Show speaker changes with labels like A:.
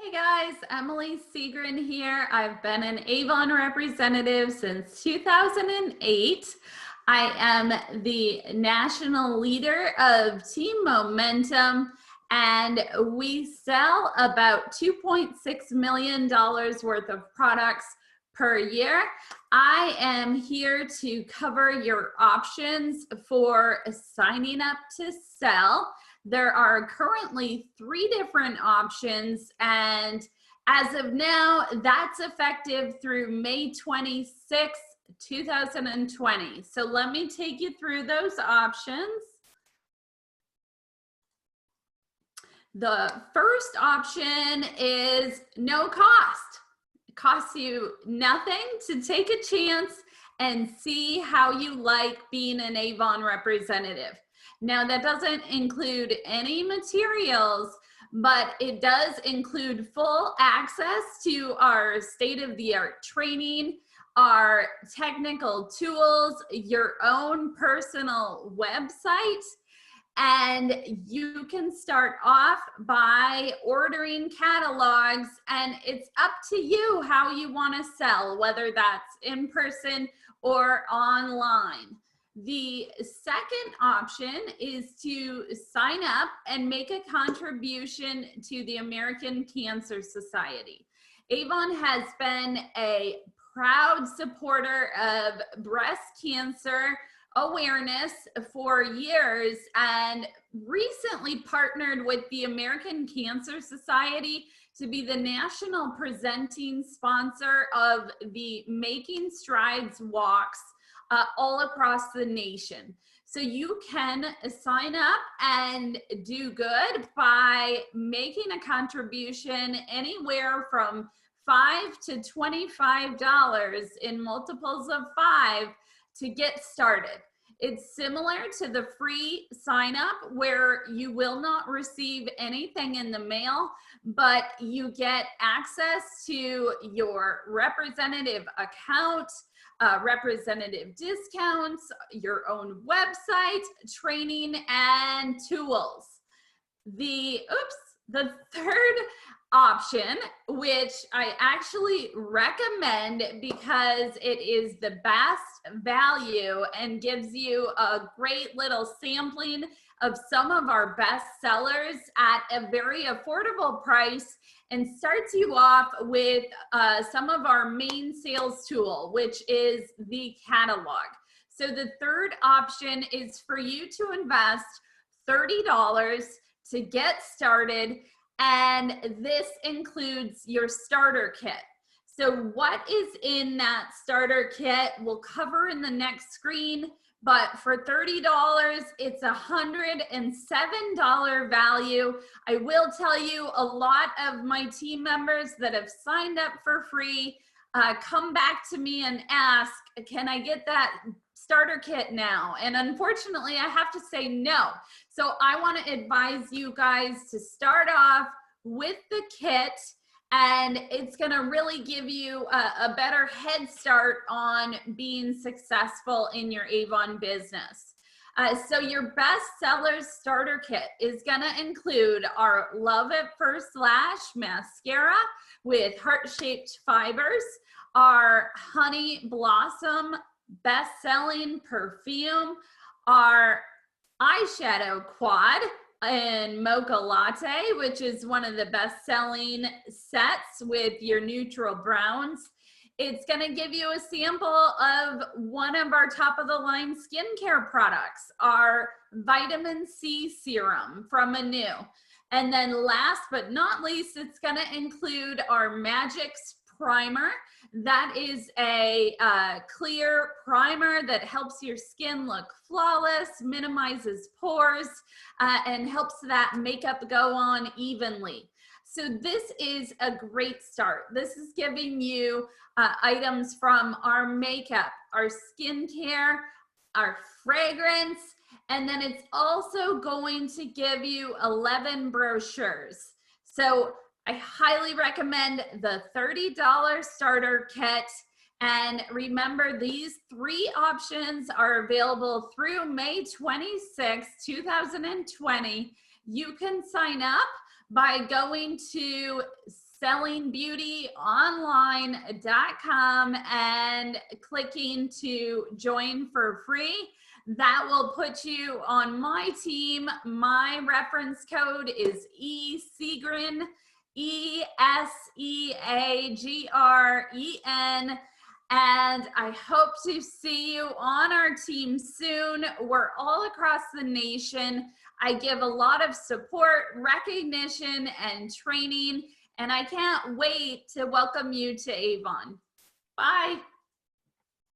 A: Hey guys, Emily Segrin here. I've been an Avon representative since 2008. I am the national leader of Team Momentum, and we sell about $2.6 million worth of products per year. I am here to cover your options for signing up to sell. There are currently 3 different options, and as of now, that's effective through May 26, 2020. So let me take you through those options. The first option is no cost. It costs you nothing to take a chance and see how you like being an Avon representative. Now, that doesn't include any materials, but it does include full access to our state-of-the-art training, our technical tools, your own personal website, and you can start off by ordering catalogs, and it's up to you how you want to sell, whether that's in person or online. The second option is to sign up and make a contribution to the American Cancer Society. Avon has been a proud supporter of breast cancer awareness for years and recently partnered with the American Cancer Society to be the national presenting sponsor of the Making Strides walks all across the nation. So you can sign up and do good by making a contribution anywhere from $5 to $25 in multiples of 5 to get started. It's similar to the free sign up where you will not receive anything in the mail, but you get access to your representative account, representative discounts, your own website, training, and tools. The third option, which I actually recommend because it is the best value and gives you a great little sampling of some of our best sellers at a very affordable price, and starts you off with some of our main sales tool, which is the catalog. So the third option is for you to invest $30 to get started, and this includes your starter kit. So what is in that starter kit we'll cover in the next screen, but for $30, it's a $107 value. I will tell you, a lot of my team members that have signed up for free come back to me and ask, can I get that starter kit now? And unfortunately, I have to say no. So I want to advise you guys to start off with the kit, and it's going to really give you a better head start on being successful in your Avon business. So your best sellers starter kit is going to include our Love at First Lash mascara with heart-shaped fibers, our Honey Blossom best-selling perfume, our eyeshadow quad in Mocha Latte, which is one of the best-selling sets with your neutral browns. It's going to give you a sample of one of our top-of-the-line skincare products, our Vitamin C Serum from Anew. And then last but not least, it's going to include our Magix primer. That is a clear primer that helps your skin look flawless, minimizes pores, and helps that makeup go on evenly. So this is a great start. This is giving you items from our makeup, our skincare, our fragrance, and then it's also going to give you 11 brochures. So I highly recommend the $30 starter kit. And remember, these 3 options are available through May 26, 2020. You can sign up by going to sellingbeautyonline.com and clicking to join for free. That will put you on my team. My reference code is ESEAGREN, ESEAGREN. And I hope to see you on our team soon. We're all across the nation. I give a lot of support, recognition, and training, and I can't wait to welcome you to Avon. Bye.